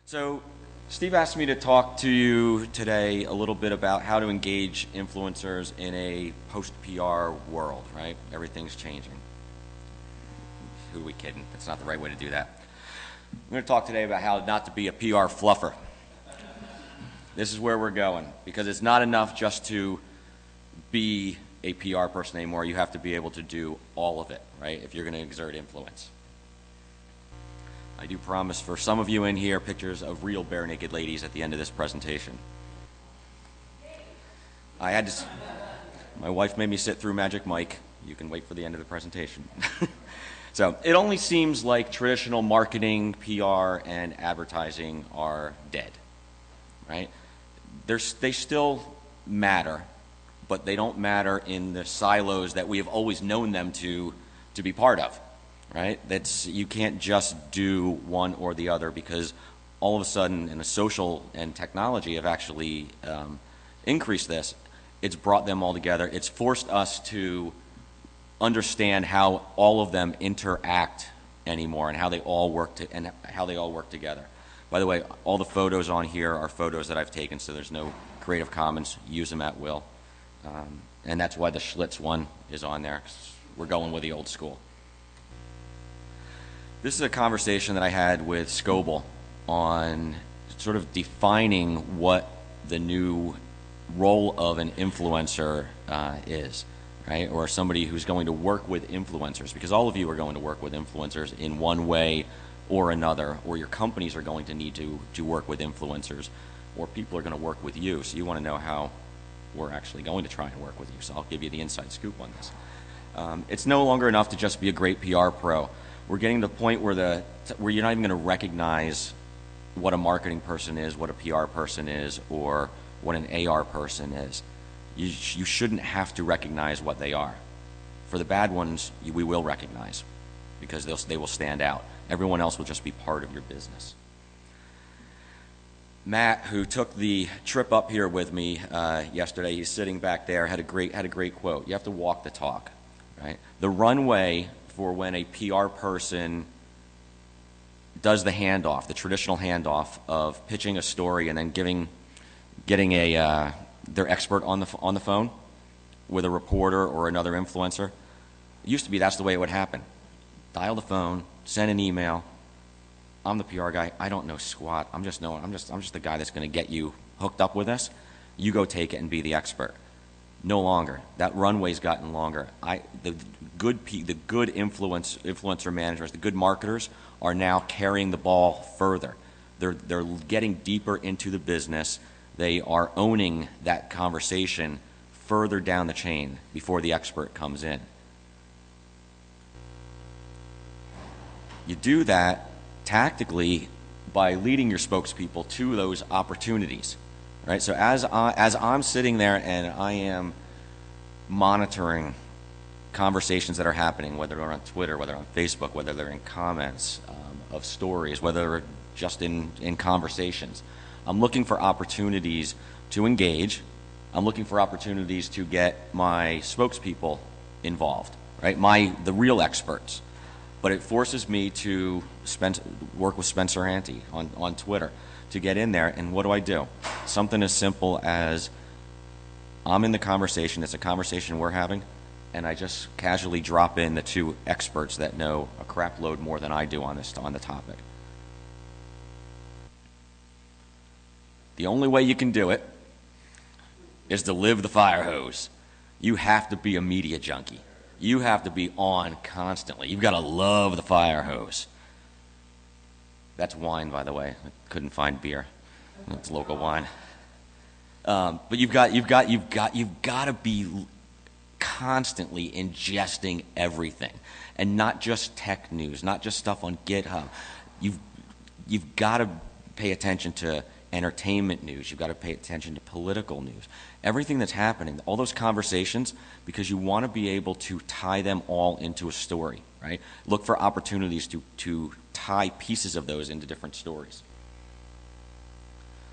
So, Steve asked me to talk to you today a little bit about how to engage influencers in a post-PR world, right? Everything's changing. Who are we kidding? That's not the right way to do that. I'm going to talk today about how not to be a PR fluffer. This is where we're going, because it's not enough just to be a PR person anymore. You have to be able to do all of it, right, if you're going to exert influence. I do promise for some of you in here pictures of real bare naked ladies at the end of this presentation. My wife made me sit through Magic Mike. You can wait for the end of the presentation. So it only seems like traditional marketing, PR, and advertising are dead, right? They still matter, but they don't matter in the silos that we have always known them to be part of. Right? You can't just do one or the other, because all of a sudden, in the social and technology have actually increased this. It's brought them all together. It's forced us to understand how all of them interact anymore and how they all work together. By the way, all the photos on here are photos that I've taken, so there's no Creative Commons. Use them at will, and that's why the Schlitz one is on there. We're going with the old school. This is a conversation that I had with Scoble on sort of defining what the new role of an influencer is, right? Or somebody who's going to work with influencers, because all of you are going to work with influencers in one way or another, or your companies are going to need to work with influencers, or people are going to work with you. So you want to know how we're actually going to try and work with you. So I'll give you the inside scoop on this. It's no longer enough to just be a great PR pro. We're getting to the point where you're not even going to recognize what a marketing person is, what a PR person is, or what an AR person is. You shouldn't have to recognize what they are. For the bad ones, we will recognize, because they will stand out. Everyone else will just be part of your business. Matt, who took the trip up here with me yesterday, he's sitting back there, had a great quote. You have to walk the talk, right? The runway for when a PR person does the handoff, the traditional handoff of pitching a story and then getting their expert on the phone with a reporter or another influencer. It used to be that's the way it would happen. Dial the phone, send an email. I'm the PR guy. I don't know squat. I'm just the guy that's going to get you hooked up with this. You go take it and be the expert. No longer. That runway's gotten longer. The good influencer managers, the good marketers, are now carrying the ball further. They're getting deeper into the business. They are owning that conversation further down the chain before the expert comes in. You do that tactically by leading your spokespeople to those opportunities. Right? So as I'm sitting there and I am monitoring conversations that are happening, whether they're on Twitter, whether on Facebook, whether they're in comments of stories, whether they're just in conversations, I'm looking for opportunities to engage. I'm looking for opportunities to get my spokespeople involved, right? The real experts. But it forces me to work with Spencer Ante on Twitter to get in there, and what do? Something as simple as I'm in the conversation, it's a conversation we're having, and I just casually drop in the two experts that know a crap load more than I do on the topic. The only way you can do it is to live the fire hose. You have to be a media junkie. You have to be on constantly. You've got to love the fire hose. That's wine, by the way. I couldn't find beer. It's local wine. But you've got to be constantly ingesting everything, and not just tech news, not just stuff on GitHub. You've got to pay attention to entertainment news. You've got to pay attention to political news. Everything that's happening, all those conversations, because you want to be able to tie them all into a story, right? Look for opportunities to tie pieces of those into different stories.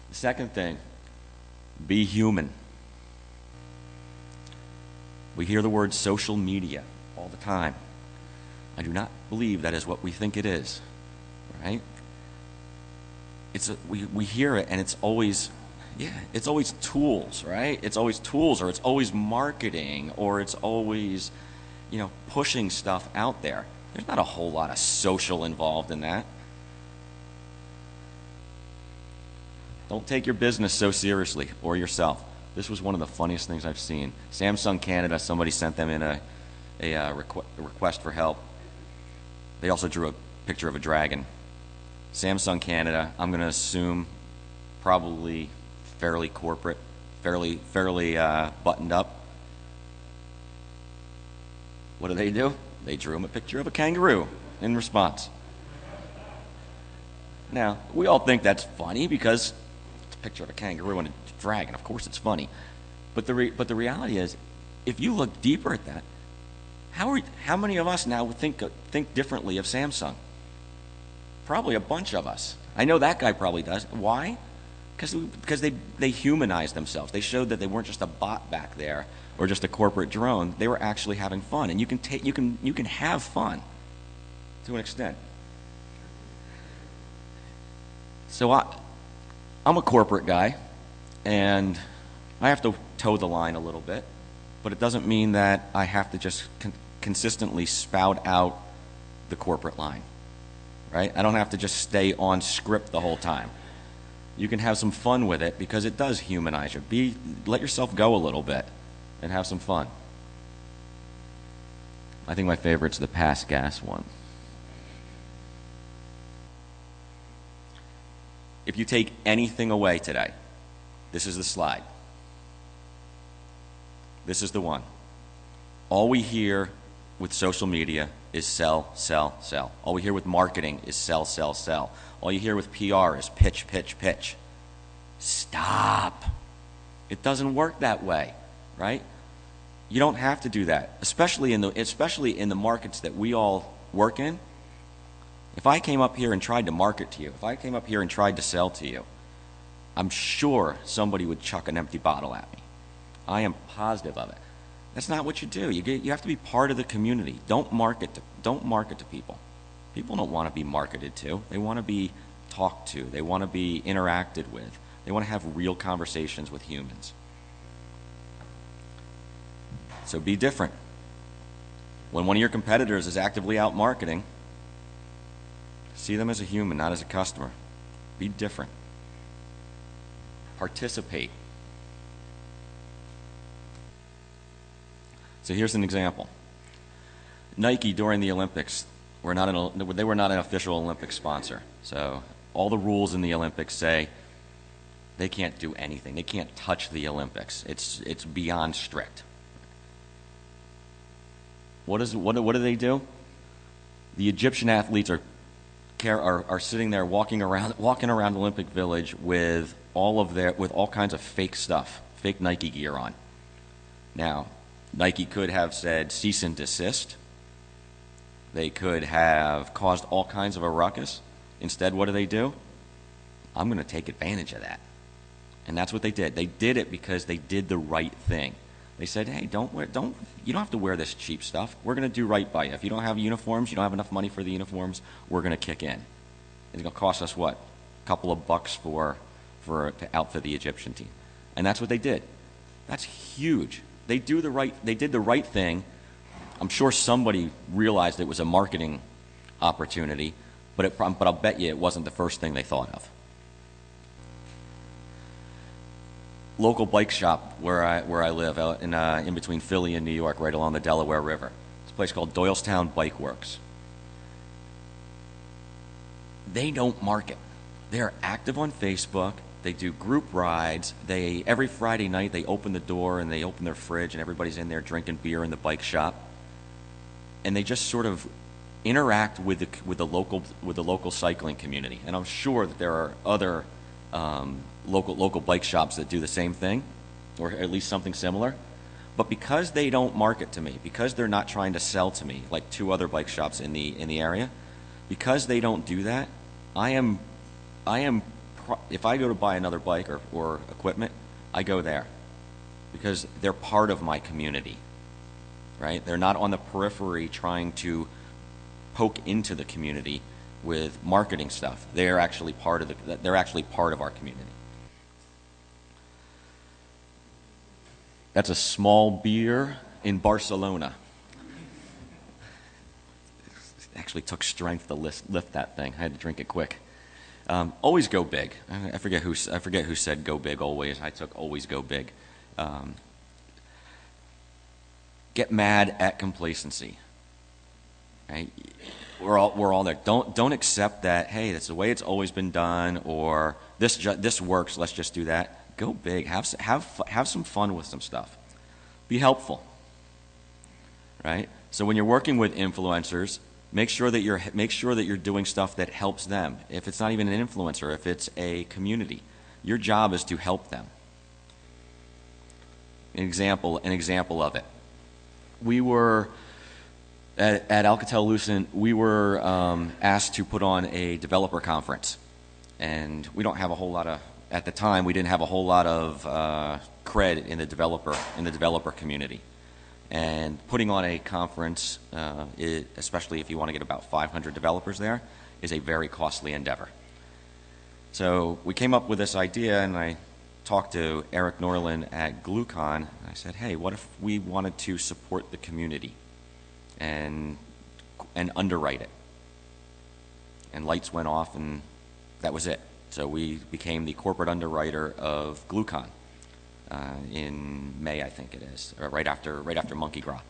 The second thing, be human. We hear the word social media all the time. I do not believe that is what we think it is, right? we hear it, and it's always, yeah, it's always tools, right? It's always tools, or it's always marketing, or it's always, pushing stuff out there. There's not a whole lot of social involved in that. Don't take your business so seriously, or yourself. This was one of the funniest things I've seen. Samsung Canada, somebody sent them in a request for help. They also drew a picture of a dragon. Samsung Canada, I'm going to assume probably fairly corporate, fairly buttoned up. What do? They drew him a picture of a kangaroo in response. Now, we all think that's funny because it's a picture of a kangaroo and a dragon. Of course it's funny. But the reality is, if you look deeper at that, how many of us now would think differently of Samsung? Probably a bunch of us. I know that guy probably does. Why? Because they humanized themselves. They showed that they weren't just a bot back there or just a corporate drone. They were actually having fun, and you can have fun to an extent. So I'm a corporate guy, and I have to toe the line a little bit, but it doesn't mean that I have to just consistently spout out the corporate line, right? I don't have to just stay on script the whole time. You can have some fun with it because it does humanize you. Let yourself go a little bit and have some fun. I think my favorite's the pass gas one. If you take anything away today, this is the slide. This is the one. All we hear with social media is sell, sell, sell. All we hear with marketing is sell, sell, sell. All you hear with PR is pitch, pitch, pitch. Stop. It doesn't work that way, right? You don't have to do that, especially in the markets that we all work in. If I came up here and tried to market to you, if I came up here and tried to sell to you, I'm sure somebody would chuck an empty bottle at me. I am positive of it. That's not what you do. You have to be part of the community. Don't market to people. People don't want to be marketed to. They want to be talked to. They want to be interacted with. They want to have real conversations with humans. So be different. When one of your competitors is actively out marketing, see them as a human, not as a customer. Be different. Participate. So here's an example. Nike during the Olympics they were not an official Olympic sponsor. So all the rules in the Olympics say they can't do anything. They can't touch the Olympics. It's beyond strict. What do they do? The Egyptian athletes are sitting there walking around Olympic Village with all kinds of fake stuff, fake Nike gear on. Now, Nike could have said cease and desist. They could have caused all kinds of a ruckus. Instead, what do? I'm going to take advantage of that. And that's what they did. They did it because they did the right thing. They said, hey, you don't have to wear this cheap stuff. We're going to do right by you. If you don't have uniforms, you don't have enough money for the uniforms, we're going to kick in. It's going to cost us what? A couple of bucks to outfit the Egyptian team. And that's what they did. That's huge. They did the right thing. I'm sure somebody realized it was a marketing opportunity, but I'll bet you it wasn't the first thing they thought of. Local bike shop where I live, out in between Philly and New York, right along the Delaware River. It's a place called Doylestown Bike Works. They don't market. They're active on Facebook. They do group rides. Every Friday night they open the door and they open their fridge and everybody's in there drinking beer in the bike shop. And they just sort of interact with the local cycling community. And I'm sure that there are other local bike shops that do the same thing, or at least something similar. But because they don't market to me, because they're not trying to sell to me like two other bike shops in the area, because they don't do that, I am if I go to buy another bike or equipment, I go there because they're part of my community, right? They're not on the periphery trying to poke into the community. with marketing stuff. They're actually part of our community. That's a small beer in Barcelona. It actually took strength to lift that thing. I had to drink it quick. Always go big. I forget who said go big always. I took always go big. Get mad at complacency. Right? We're all there. Don't accept that. Hey, that's the way it's always been done, or this works. Let's just do that. Go big. Have some fun with some stuff. Be helpful. Right? So when you're working with influencers, make sure that you're doing stuff that helps them. If it's not even an influencer, if it's a community, your job is to help them. An example of it. We were at Alcatel-Lucent. We were asked to put on a developer conference, and we don't have a whole lot of. At the time, we didn't have a whole lot of cred in the developer community. And putting on a conference, especially if you want to get about 500 developers there, is a very costly endeavor. So we came up with this idea, and I talked to Eric Norland at GlueCon, and I said, hey, what if we wanted to support the community and underwrite it? And lights went off, and that was it. So we became the corporate underwriter of GlueCon in May, I think it is, or right after Monkey Gras.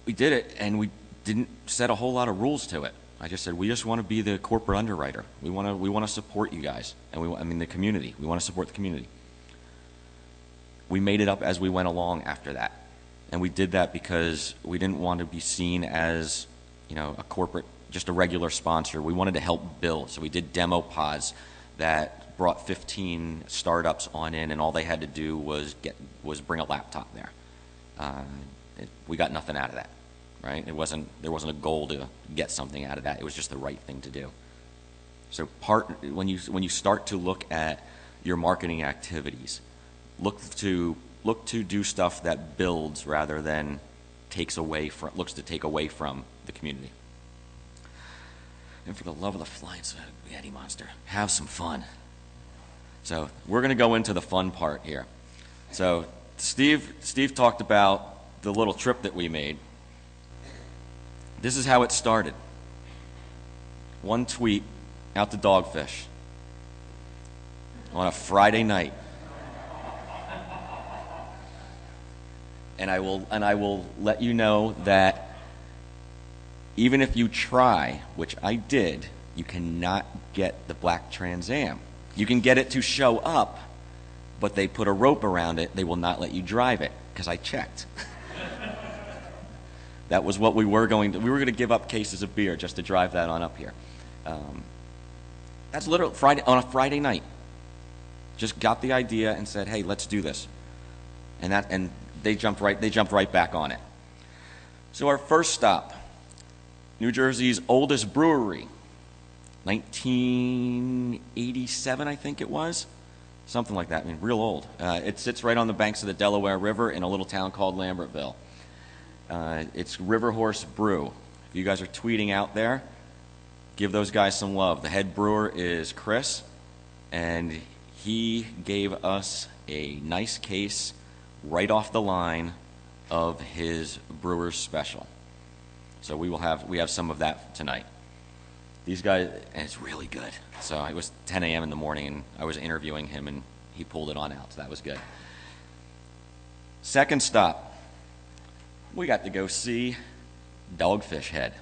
We did it, and we didn't set a whole lot of rules to it. I just said we just want to be the corporate underwriter. We want to support you guys, and the community. We want to support the community. We made it up as we went along after that, and we did that because we didn't want to be seen as a corporate. Just a regular sponsor. We wanted to help build, so we did demo pods that brought 15 startups on in, and all they had to do was bring a laptop there. We got nothing out of that, right? There wasn't a goal to get something out of that. It was just the right thing to do. So when you start to look at your marketing activities, look to do stuff that builds rather than looks to take away from the community. And for the love of the flying spaghetti monster, have some fun. So we're going to go into the fun part here. So Steve talked about the little trip that we made. This is how it started. One tweet out to Dogfish on a Friday night. And I will let you know that even if you try, which I did, you cannot get the black Trans Am. You can get it to show up, but they put a rope around it. They will not let you drive it, because I checked. That was what we were going to give up cases of beer just to drive that on up here. That's literally on a Friday night. Just got the idea and said, hey, let's do this. And they jumped right back on it. So our first stop, New Jersey's oldest brewery, 1987, I think it was. Something like that. I mean, real old. It sits right on the banks of the Delaware River in a little town called Lambertville. It's River Horse Brew. If you guys are tweeting out there, give those guys some love. The head brewer is Chris, and he gave us a nice case right off the line of his brewer's special. So we have some of that tonight. These guys, and it's really good. So it was 10 a.m. in the morning, and I was interviewing him, and he pulled it on out, so that was good. Second stop, we got to go see Dogfish Head.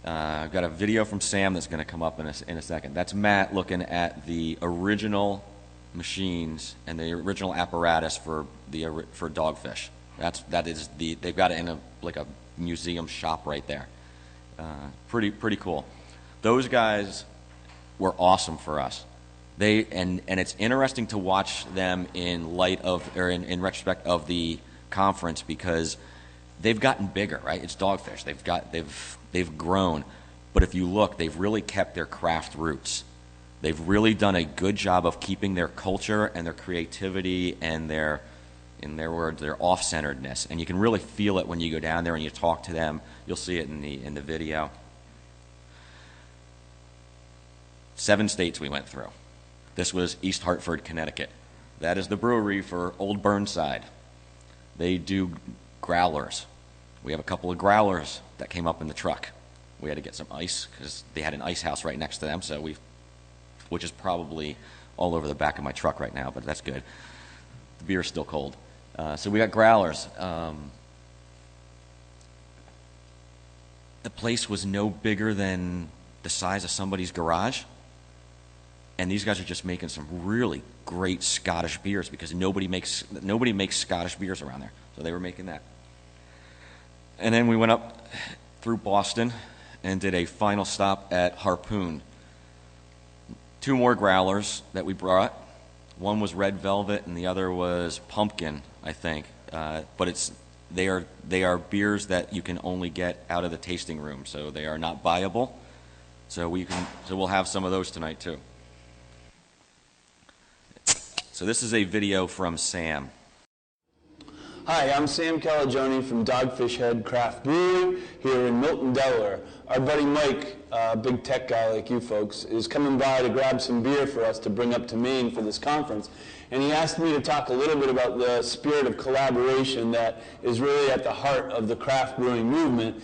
I've got a video from Sam that's going to come up in a second. That's Matt looking at the original machines and the original apparatus for Dogfish. They've got it in a museum shop right there. Pretty cool. Those guys were awesome for us. And it's interesting to watch them in retrospect of the conference, because they've gotten bigger, right? It's Dogfish. They've grown, but if you look, they've really kept their craft roots. They've really done a good job of keeping their culture and their creativity and their, in their words, their off-centeredness. And you can really feel it when you go down there and you talk to them. You'll see it in the video. 7 states we went through. This was East Hartford, Connecticut. That is the brewery for Old Burnside. They do growlers. We have a couple of growlers that came up in the truck. We had to get some ice because they had an ice house right next to them, which is probably all over the back of my truck right now, but that's good. The beer's still cold. So we got growlers. The place was no bigger than the size of somebody's garage. And these guys are just making some really great Scottish beers because nobody makes Scottish beers around there. So they were making that. And then we went up through Boston and did a final stop at Harpoon. 2 more growlers that we brought. One was red velvet and the other was pumpkin, I think. But they are beers that you can only get out of the tasting room, so they are not buyable. So we'll have some of those tonight too. So this is a video from Sam. Hi, I'm Sam Calagione from Dogfish Head Craft Brewery here in Milton, Delaware. Our buddy Mike, a big tech guy like you folks, is coming by to grab some beer for us to bring up to Maine for this conference. And he asked me to talk a little bit about the spirit of collaboration that is really at the heart of the craft brewing movement,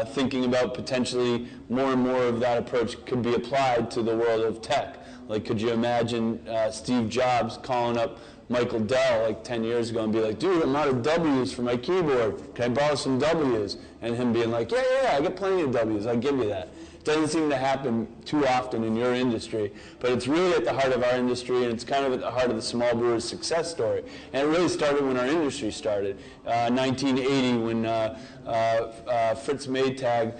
thinking about potentially more and more of that approach could be applied to the world of tech. Like, could you imagine Steve Jobs calling up Michael Dell like 10 years ago and be like, dude, I'm out of W's for my keyboard. Can I borrow some W's? And him being like, yeah, I got plenty of W's. I'll give you that. Doesn't seem to happen too often in your industry, but it's really at the heart of our industry, and it's kind of at the heart of the small brewer's success story. And it really started when our industry started. 1980, when Fritz Maytag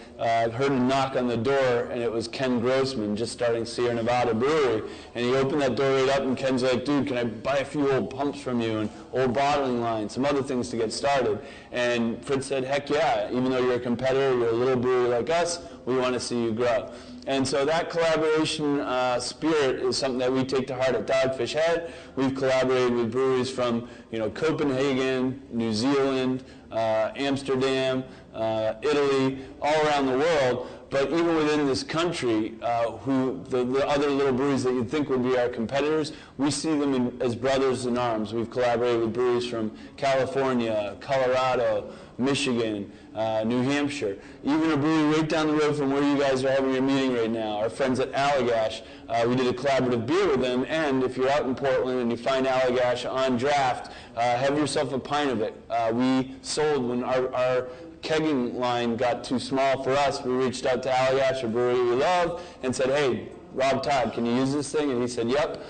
heard a knock on the door, and it was Ken Grossman just starting Sierra Nevada Brewery. And he opened that door right up, and Ken's like, dude, can I buy a few old pumps from you, and old bottling lines, some other things to get started? And Fritz said, heck yeah, even though you're a competitor, you're a little brewery like us, we want to see you grow. And so that collaboration spirit is something that we take to heart at Dogfish Head. We've collaborated with breweries from Copenhagen, New Zealand, Amsterdam, Italy, all around the world. But even within this country, the other little breweries that you'd think would be our competitors, we see them as brothers in arms. We've collaborated with breweries from California, Colorado, Michigan, New Hampshire, even a brewery right down the road from where you guys are having your meeting right now, our friends at Allagash. We did a collaborative beer with them, and if you're out in Portland and you find Allagash on draft, have yourself a pint of it. We sold when our kegging line got too small for us. We reached out to Allagash, a brewery we love, and said, hey, Rob Todd, can you use this thing? And he said, yep.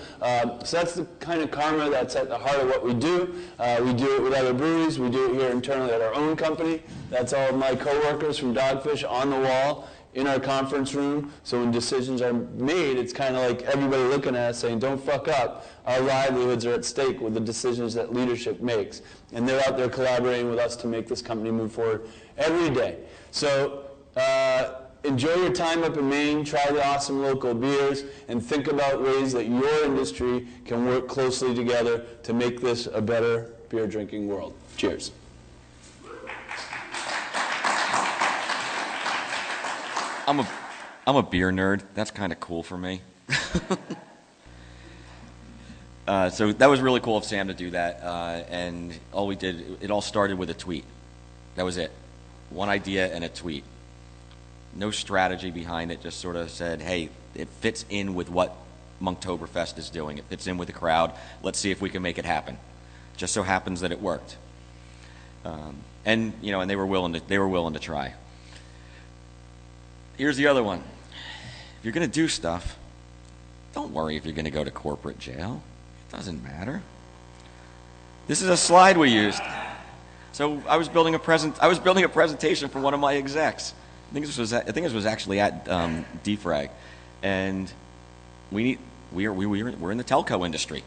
So that's the kind of karma that's at the heart of what we do. We do it with other breweries. We do it here internally at our own company. That's all of my coworkers from Dogfish on the wall in our conference room. So when decisions are made, it's kind of like everybody looking at us saying, don't fuck up. Our livelihoods are at stake with the decisions that leadership makes. And they're out there collaborating with us to make this company move forward every day. So enjoy your time up in Maine, try the awesome local beers, and think about ways that your industry can work closely together to make this a better beer drinking world. Cheers. I'm a beer nerd. That's kind of cool for me. So that was really cool of Sam to do that. And all we did, it all started with a tweet. That was it. One idea and a tweet. No strategy behind it, just sort of said, hey, it fits in with what Monktoberfest is doing. It fits in with the crowd. Let's see if we can make it happen. Just so happens that it worked. And they were willing to try. Here's the other one. If you're going to do stuff, don't worry if you're going to go to corporate jail. It doesn't matter. This is a slide we used. So I was building a presentation for one of my execs. I think this was actually at Defrag, and we're in the telco industry,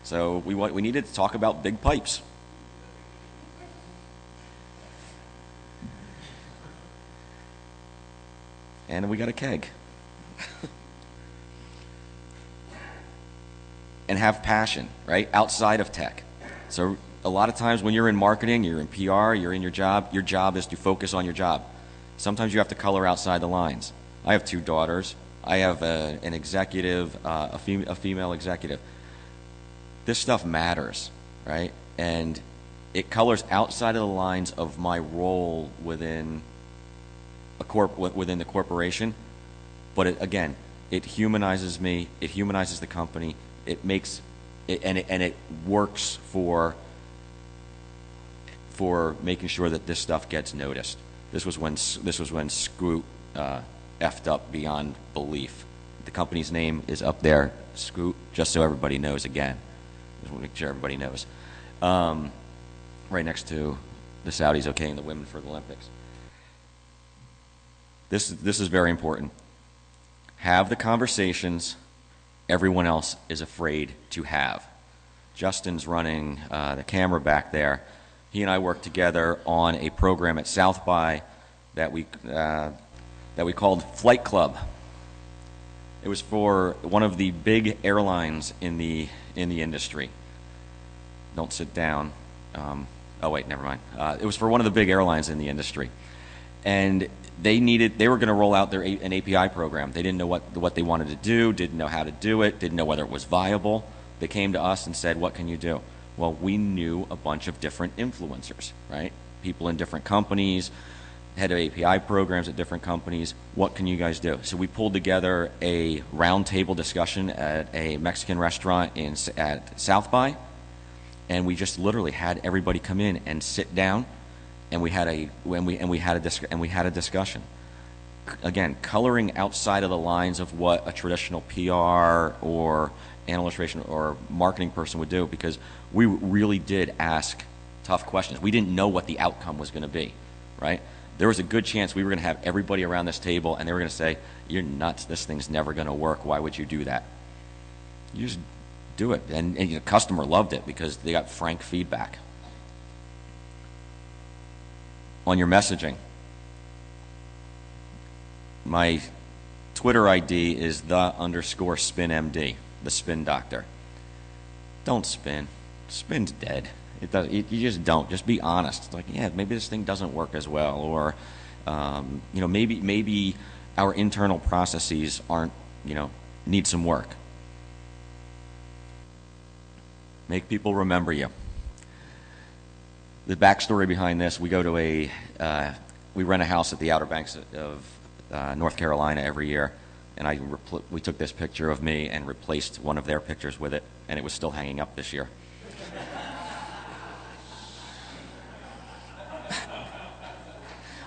so we needed to talk about big pipes. And we got a keg. And have passion, right, outside of tech. So a lot of times when you're in marketing, you're in PR, you're in your job is to focus on your job. Sometimes you have to color outside the lines. I have 2 daughters. I have an executive, a female executive. This stuff matters, right? And it colors outside of the lines of my role within within the corporation. But again, it humanizes me. It humanizes the company. It makes it, and it works for making sure that this stuff gets noticed. This was when Scoot effed up beyond belief. The company's name is up there, Scoot, just so everybody knows again. Just want to make sure everybody knows. Right next to the Saudis okaying the women for the Olympics. This is very important. Have the conversations everyone else is afraid to have. Justin's running the camera back there. He and I worked together on a program at South by that we called Flight Club. It was for one of the big airlines in the industry. Don't sit down. Oh wait, never mind. It was for one of the big airlines in the industry, and they were going to roll out an API program. They didn't know what they wanted to do, didn't know how to do it, didn't know whether it was viable. They came to us and said, "What can you do?" Well, we knew a bunch of different influencers, right? People in different companies, head of API programs at different companies. What can you guys do? So we pulled together a roundtable discussion at a Mexican restaurant at South by, and we just literally had everybody come in and sit down, and we had a discussion. Again, coloring outside of the lines of what a traditional PR or illustration or marketing person would do, because we really did ask tough questions. We didn't know what the outcome was going to be, right? There was a good chance we were going to have everybody around this table and they were going to say, "You're nuts, this thing's never going to work, why would you do that?" You just do it. And the customer loved it because they got frank feedback. On your messaging, my Twitter ID is _spinMD, the spin doctor. Don't spin. Spin's dead. You just don't. Just be honest. It's like, yeah, maybe this thing doesn't work as well, or maybe our internal processes aren't, need some work. Make people remember you. The backstory behind this: we rent a house at the Outer Banks of North Carolina every year, and we took this picture of me and replaced one of their pictures with it, and it was still hanging up this year.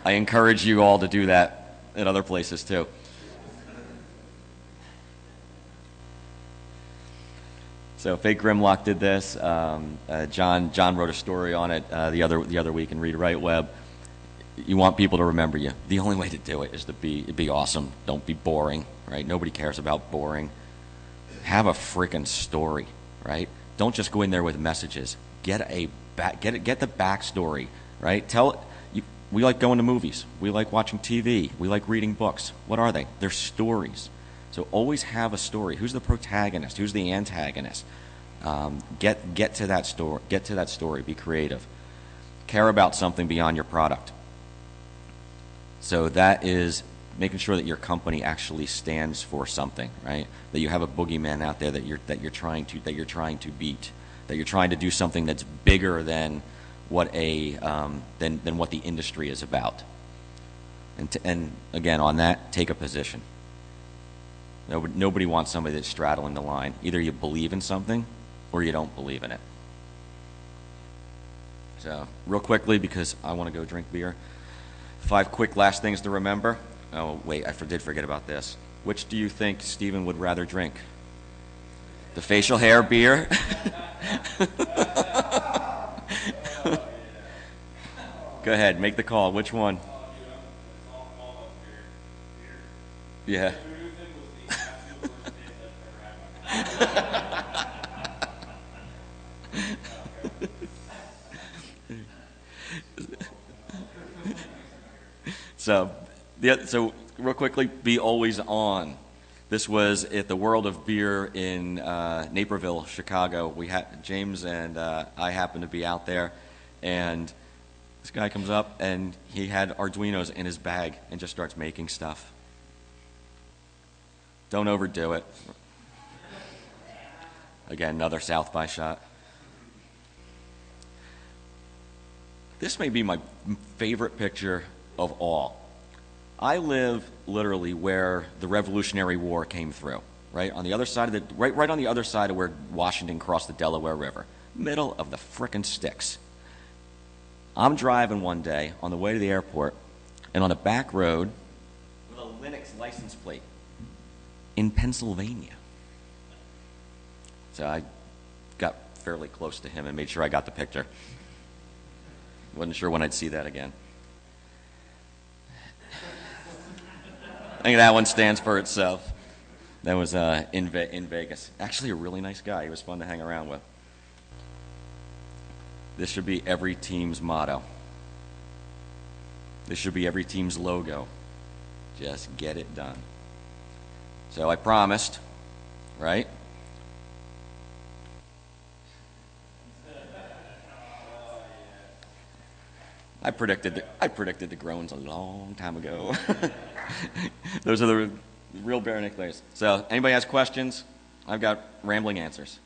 I encourage you all to do that at other places too. So Fake Grimlock did this. John wrote a story on it the other week in Read Write Web. You want people to remember you. The only way to do it is to be awesome. Don't be boring, right? Nobody cares about boring. Have a freaking story, right? Don't just go in there with messages. Get the backstory, right? We like going to movies. We like watching TV. We like reading books. What are they? They're stories. So always have a story. Who's the protagonist? Who's the antagonist? Get to that story. Get to that story. Be creative. Care about something beyond your product. So that is making sure that your company actually stands for something, right? That you have a boogeyman out there that you're trying to beat. That you're trying to do something that's bigger than what than what the industry is about. And again, on that, take a position. Nobody wants somebody that's straddling the line. Either you believe in something or you don't believe in it. So real quickly, because I want to go drink beer, 5 quick last things to remember. Oh wait, I did forget about this. Which do you think Stephen would rather drink? The facial hair beer? Go ahead, make the call. Which one? Yeah. So real quickly, be always on. This was at the World of Beer in Naperville, Chicago. James and I happened to be out there, and this guy comes up and he had Arduinos in his bag and just starts making stuff. Don't overdo it. Again, another South by shot. This may be my favorite picture of all. I live literally where the Revolutionary War came through, right on the other side of the right on the other side of where Washington crossed the Delaware River, middle of the frickin' sticks. I'm driving one day on the way to the airport, and on a back road with a Linux license plate in Pennsylvania. So I got fairly close to him and made sure I got the picture. Wasn't sure when I'd see that again. I think that one stands for itself. That was in Vegas. Actually, a really nice guy. He was fun to hang around with. This should be every team's motto. This should be every team's logo. Just get it done. So I promised, right? I predicted the groans a long time ago. Those are the real bare necklares. So anybody has questions? I've got rambling answers.